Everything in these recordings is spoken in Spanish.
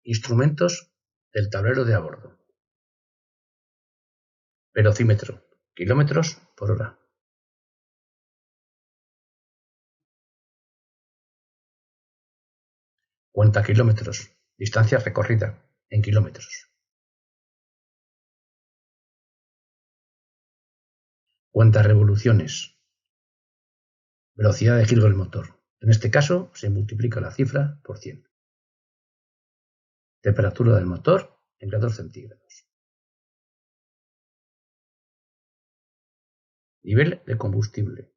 Instrumentos del tablero de a bordo. Velocímetro, kilómetros por hora. Cuenta kilómetros, distancia recorrida en kilómetros. Cuenta revoluciones, velocidad de giro del motor. En este caso se multiplica la cifra por 100. Temperatura del motor en grados centígrados. Nivel de combustible,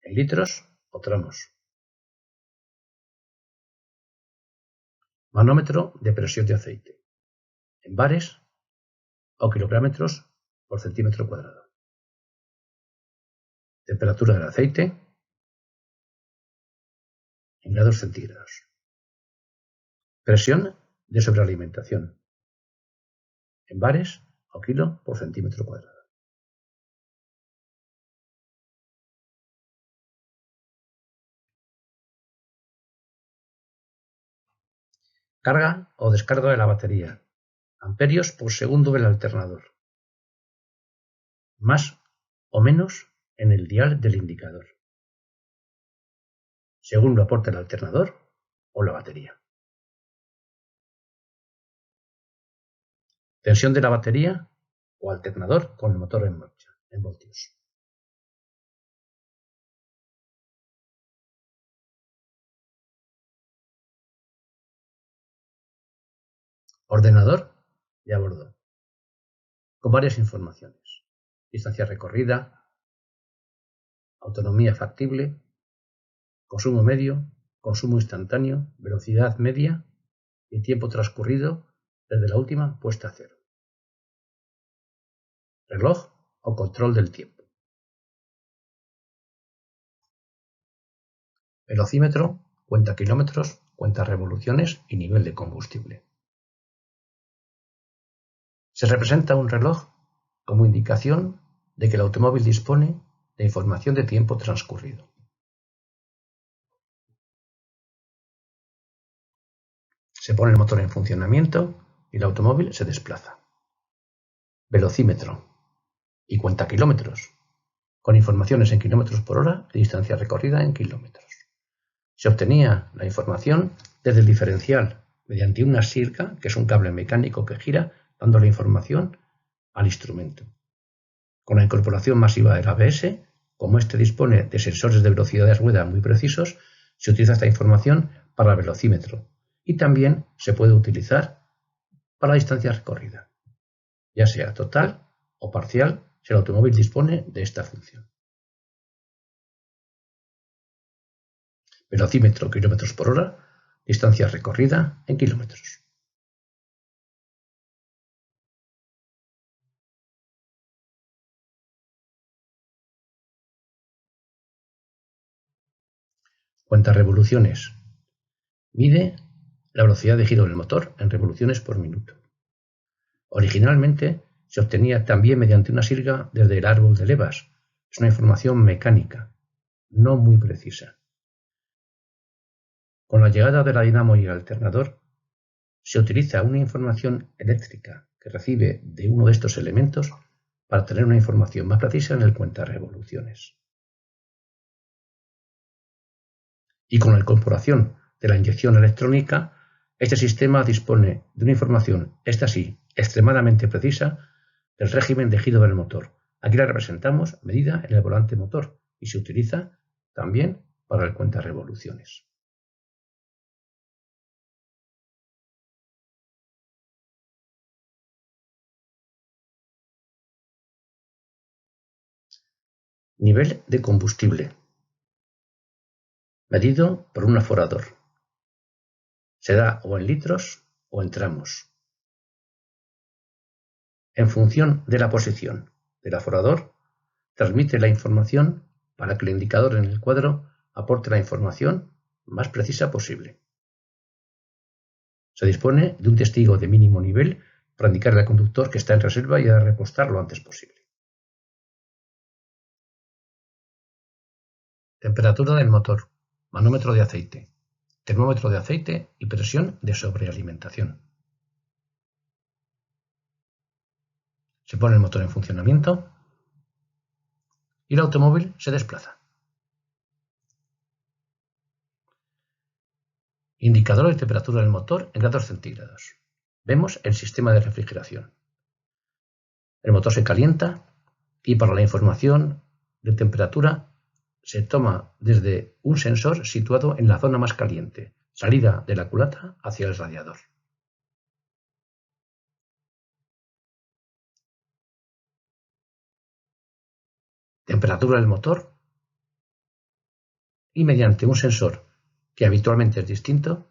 en litros o tramos. Manómetro de presión de aceite, en bares o kilogramos por centímetro cuadrado. Temperatura del aceite en grados centígrados. Presión de sobrealimentación, en bares o kilo por centímetro cuadrado. Carga o descarga de la batería, amperios por segundo del alternador, más o menos en el dial del indicador, según lo aporte el alternador o la batería. Tensión de la batería o alternador con el motor en marcha, en voltios. Ordenador de a bordo, con varias informaciones: distancia recorrida, autonomía factible, consumo medio, consumo instantáneo, velocidad media y tiempo transcurrido desde la última puesta a cero. Reloj o control del tiempo. Velocímetro, cuenta kilómetros, cuenta revoluciones y nivel de combustible. Se representa un reloj como indicación de que el automóvil dispone de información de tiempo transcurrido. Se pone el motor en funcionamiento y el automóvil se desplaza. Velocímetro y cuenta kilómetros, con informaciones en kilómetros por hora y distancia recorrida en kilómetros. Se obtenía la información desde el diferencial mediante una sirca, que es un cable mecánico que gira, dando la información al instrumento. Con la incorporación masiva del ABS, como este dispone de sensores de velocidad de rueda muy precisos, se utiliza esta información para el velocímetro y también se puede utilizar para la distancia recorrida, ya sea total o parcial, si el automóvil dispone de esta función. Velocímetro, kilómetros por hora, distancia recorrida en kilómetros. Cuenta revoluciones. Mide la velocidad de giro del motor en revoluciones por minuto. Originalmente se obtenía también mediante una sirga desde el árbol de levas. Es una información mecánica, no muy precisa. Con la llegada de la dinamo y el alternador, se utiliza una información eléctrica que recibe de uno de estos elementos para tener una información más precisa en el cuentarevoluciones. Y con la incorporación de la inyección electrónica, este sistema dispone de una información, esta sí, extremadamente precisa, del régimen de giro del motor. Aquí la representamos medida en el volante motor y se utiliza también para el cuentarevoluciones. Nivel de combustible, medido por un aforador. Se da o en litros o en tramos. En función de la posición del aforador, transmite la información para que el indicador en el cuadro aporte la información más precisa posible. Se dispone de un testigo de mínimo nivel para indicarle al conductor que está en reserva y ha de repostar lo antes posible. Temperatura del motor, manómetro de aceite, termómetro de aceite y presión de sobrealimentación. Se pone el motor en funcionamiento y el automóvil se desplaza. Indicador de temperatura del motor en grados centígrados. Vemos el sistema de refrigeración. El motor se calienta y para la información de temperatura se toma desde un sensor situado en la zona más caliente, salida de la culata hacia el radiador. Temperatura del motor y mediante un sensor que habitualmente es distinto,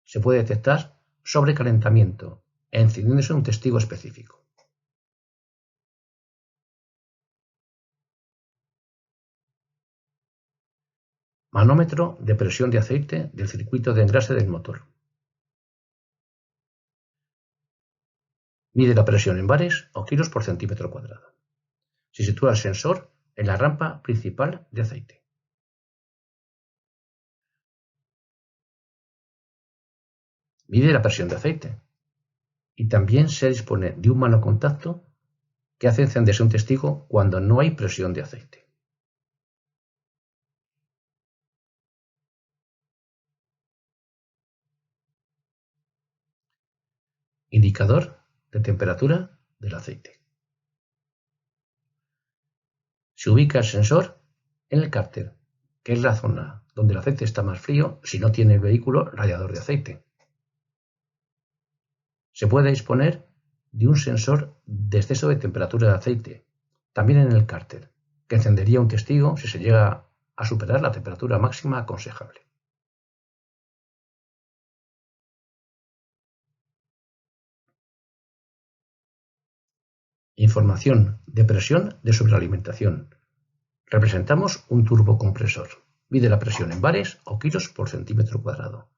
se puede detectar sobrecalentamiento encendiéndose un testigo específico. Manómetro de presión de aceite del circuito de engrase del motor. Mide la presión en bares o kilos por centímetro cuadrado. Se sitúa el sensor en la rampa principal de aceite. Mide la presión de aceite. Y también se dispone de un manocontacto que hace encenderse un testigo cuando no hay presión de aceite. Indicador de temperatura del aceite. Se ubica el sensor en el cárter, que es la zona donde el aceite está más frío si no tiene el vehículo radiador de aceite. Se puede disponer de un sensor de exceso de temperatura de aceite, también en el cárter, que encendería un testigo si se llega a superar la temperatura máxima aconsejable. Información de presión de sobrealimentación. Representamos un turbocompresor. Mide la presión en bares o kilos por centímetro cuadrado.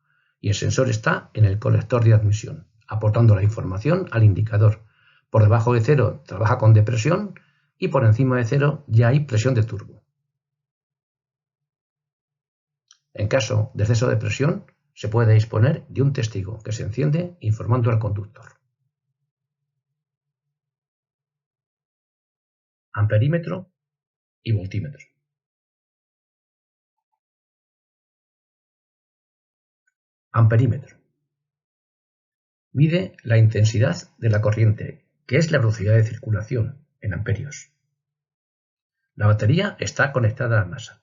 Y el sensor está en el colector de admisión, aportando la información al indicador. Por debajo de cero trabaja con depresión y por encima de cero ya hay presión de turbo. En caso de exceso de presión, se puede disponer de un testigo que se enciende informando al conductor. Amperímetro y voltímetro. Amperímetro. Mide la intensidad de la corriente, que es la velocidad de circulación, en amperios. La batería está conectada a masa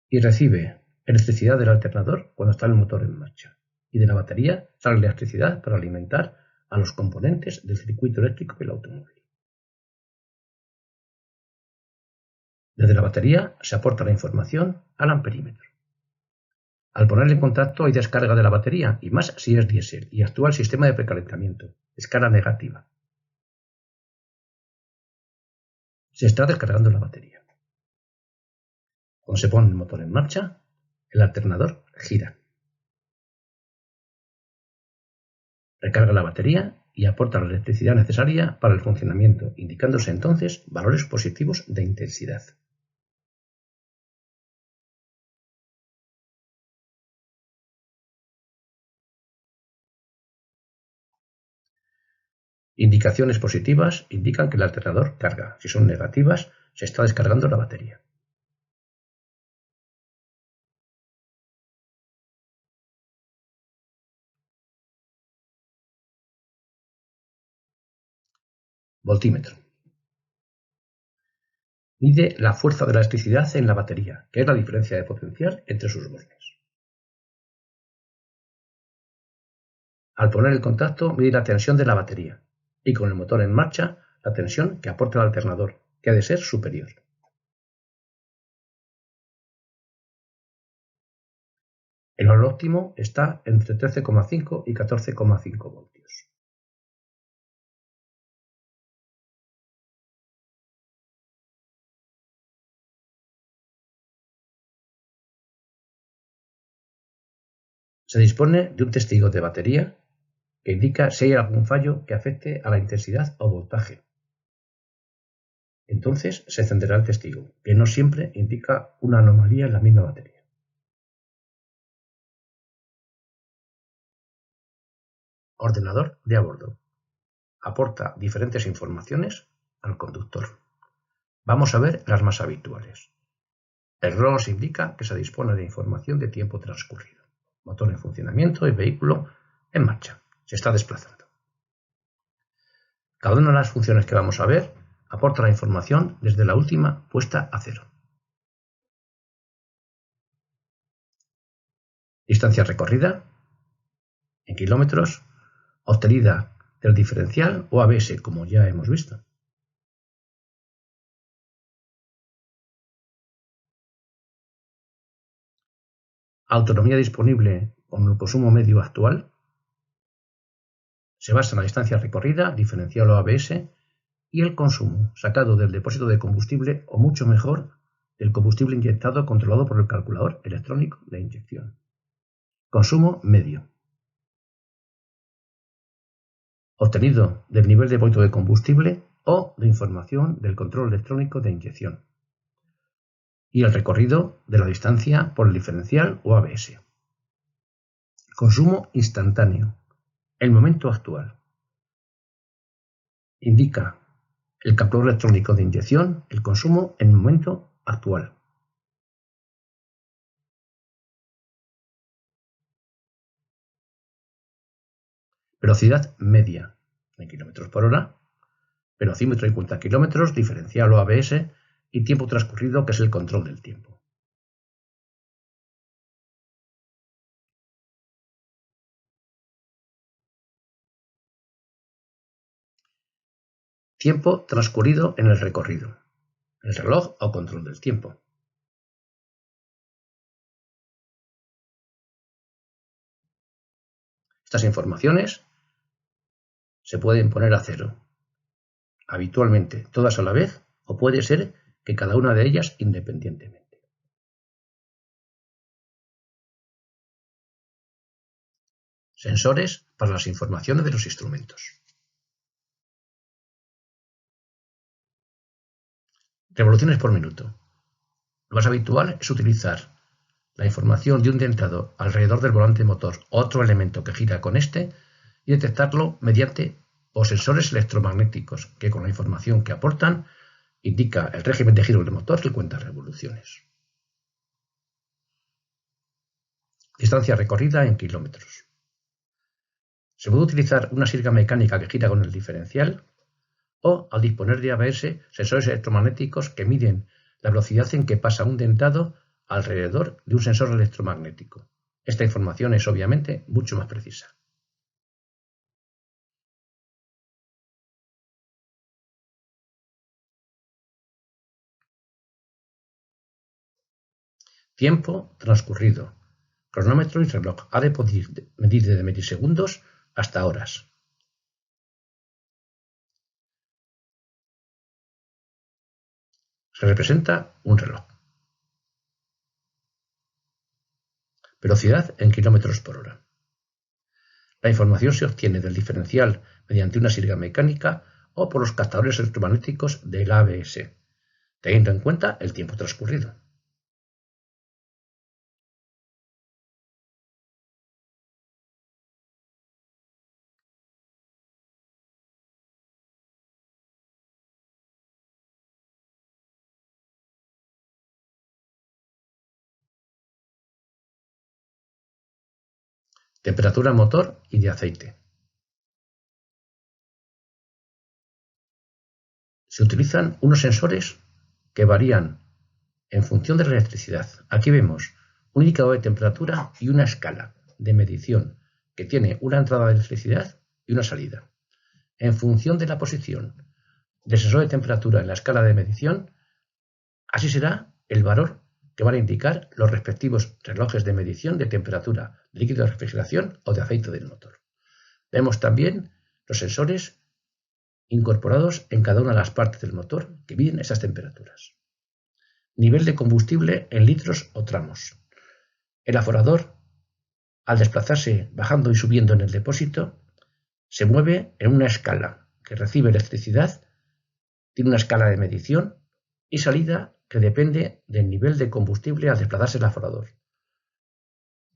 y recibe electricidad del alternador cuando está el motor en marcha. Y de la batería sale electricidad para alimentar a los componentes del circuito eléctrico del automóvil. Desde la batería se aporta la información al amperímetro. Al ponerle en contacto hay descarga de la batería, y más si es diésel, y actúa el sistema de precalentamiento, descarga negativa. Se está descargando la batería. Cuando se pone el motor en marcha, el alternador gira. Recarga la batería y aporta la electricidad necesaria para el funcionamiento, indicándose entonces valores positivos de intensidad. Indicaciones positivas indican que el alternador carga. Si son negativas, se está descargando la batería. Voltímetro. Mide la fuerza de la electricidad en la batería, que es la diferencia de potencial entre sus bornes. Al poner el contacto, mide la tensión de la batería y con el motor en marcha, la tensión que aporta el alternador, que ha de ser superior. El valor óptimo está entre 13,5 y 14,5 voltios. Se dispone de un testigo de batería que indica si hay algún fallo que afecte a la intensidad o voltaje. Entonces se encenderá el testigo, que no siempre indica una anomalía en la misma batería. Ordenador de a bordo. aporta diferentes informaciones al conductor. Vamos a ver las más habituales. El reloj nos indica que se dispone de información de tiempo transcurrido. Motor en funcionamiento y vehículo en marcha. Se está desplazando. Cada una de las funciones que vamos a ver aporta la información desde la última puesta a cero. Distancia recorrida en kilómetros, obtenida del diferencial o ABS, como ya hemos visto. Autonomía disponible con el consumo medio actual. Se basa en la distancia recorrida, diferencial o ABS, y el consumo sacado del depósito de combustible o mucho mejor del combustible inyectado controlado por el calculador electrónico de inyección. Consumo medio. Obtenido del nivel de depósito de combustible o de información del control electrónico de inyección. Y el recorrido de la distancia por el diferencial o ABS. Consumo instantáneo. El momento actual. Indica el calculador electrónico de inyección el consumo en el momento actual. Velocidad media en kilómetros por hora. Velocímetro y cuenta kilómetros, diferencial o ABS y tiempo transcurrido, que es el control del tiempo. Tiempo transcurrido en el recorrido. El reloj o control del tiempo. Estas informaciones se pueden poner a cero, habitualmente todas a la vez, o puede ser que cada una de ellas independientemente. Sensores para las informaciones de los instrumentos. Revoluciones por minuto. Lo más habitual es utilizar la información de un dentado alrededor del volante motor, otro elemento que gira con este, y detectarlo mediante sensores electromagnéticos que, con la información que aportan, indica el régimen de giro del motor que cuenta revoluciones. Distancia recorrida en kilómetros. Se puede utilizar una sirga mecánica que gira con el diferencial o, al disponer de ABS, sensores electromagnéticos que miden la velocidad en que pasa un dentado alrededor de un sensor electromagnético. Esta información es obviamente mucho más precisa. Tiempo transcurrido. Cronómetro y reloj ha de poder medir desde milisegundos hasta horas. Se representa un reloj. Velocidad en kilómetros por hora. La información se obtiene del diferencial mediante una sirga mecánica o por los captadores electromagnéticos del ABS, teniendo en cuenta el tiempo transcurrido. Temperatura motor y de aceite. Se utilizan unos sensores que varían en función de la electricidad. Aquí vemos un indicador de temperatura y una escala de medición que tiene una entrada de electricidad y una salida. En función de la posición del sensor de temperatura en la escala de medición, así será el valor que van a indicar los respectivos relojes de medición de temperatura de líquido de refrigeración o de aceite del motor. Vemos también los sensores incorporados en cada una de las partes del motor que miden esas temperaturas. Nivel de combustible en litros o tramos. El aforador, al desplazarse bajando y subiendo en el depósito, se mueve en una escala que recibe electricidad, tiene una escala de medición y salida que depende del nivel de combustible al desplazarse el aforador.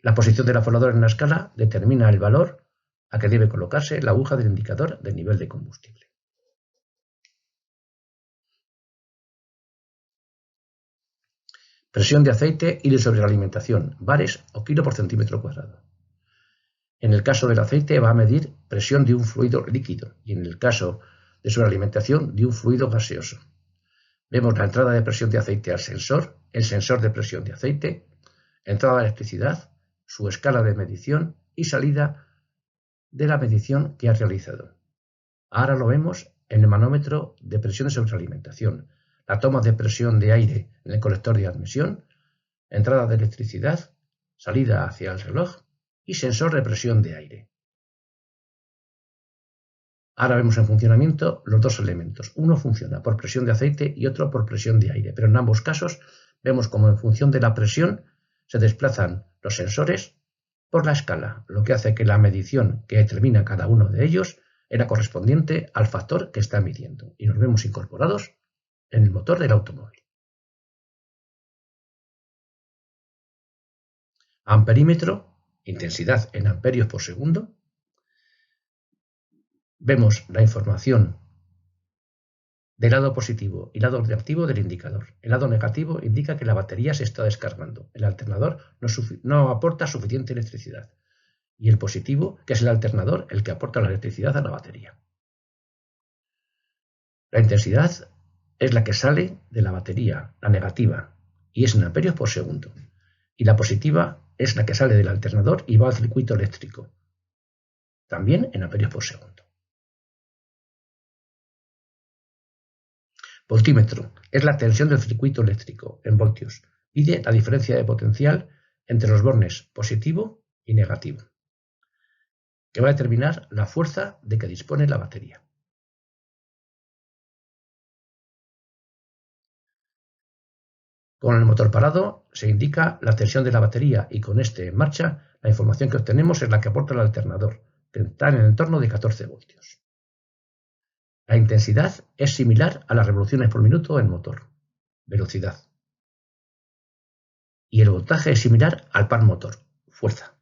La posición del aforador en la escala determina el valor a que debe colocarse la aguja del indicador del nivel de combustible. Presión de aceite y de sobrealimentación, bares o kilo por centímetro cuadrado. En el caso del aceite va a medir presión de un fluido líquido y en el caso de sobrealimentación de un fluido gaseoso. Vemos la entrada de presión de aceite al sensor, el sensor de presión de aceite, entrada de electricidad, su escala de medición y salida de la medición que ha realizado. Ahora lo vemos en el manómetro de presión de sobrealimentación, la toma de presión de aire en el colector de admisión, entrada de electricidad, salida hacia el reloj y sensor de presión de aire. Ahora vemos en funcionamiento los dos elementos. Uno funciona por presión de aceite y otro por presión de aire, pero en ambos casos vemos como en función de la presión se desplazan los sensores por la escala, lo que hace que la medición que determina cada uno de ellos era correspondiente al factor que está midiendo y los vemos incorporados en el motor del automóvil. Amperímetro, intensidad en amperios por segundo. Vemos la información del lado positivo y lado negativo del indicador. El lado negativo indica que la batería se está descargando. El alternador no aporta suficiente electricidad. Y el positivo, que es el alternador, el que aporta la electricidad a la batería. La intensidad es la que sale de la batería, la negativa, y es en amperios por segundo. Y la positiva es la que sale del alternador y va al circuito eléctrico, también en amperios por segundo. Voltímetro es la tensión del circuito eléctrico en voltios. Mide la diferencia de potencial entre los bornes positivo y negativo, que va a determinar la fuerza de que dispone la batería. Con el motor parado se indica la tensión de la batería y con este en marcha la información que obtenemos es la que aporta el alternador, que está en el entorno de 14 voltios. La intensidad es similar a las revoluciones por minuto del motor, velocidad. Y el voltaje es similar al par motor, fuerza.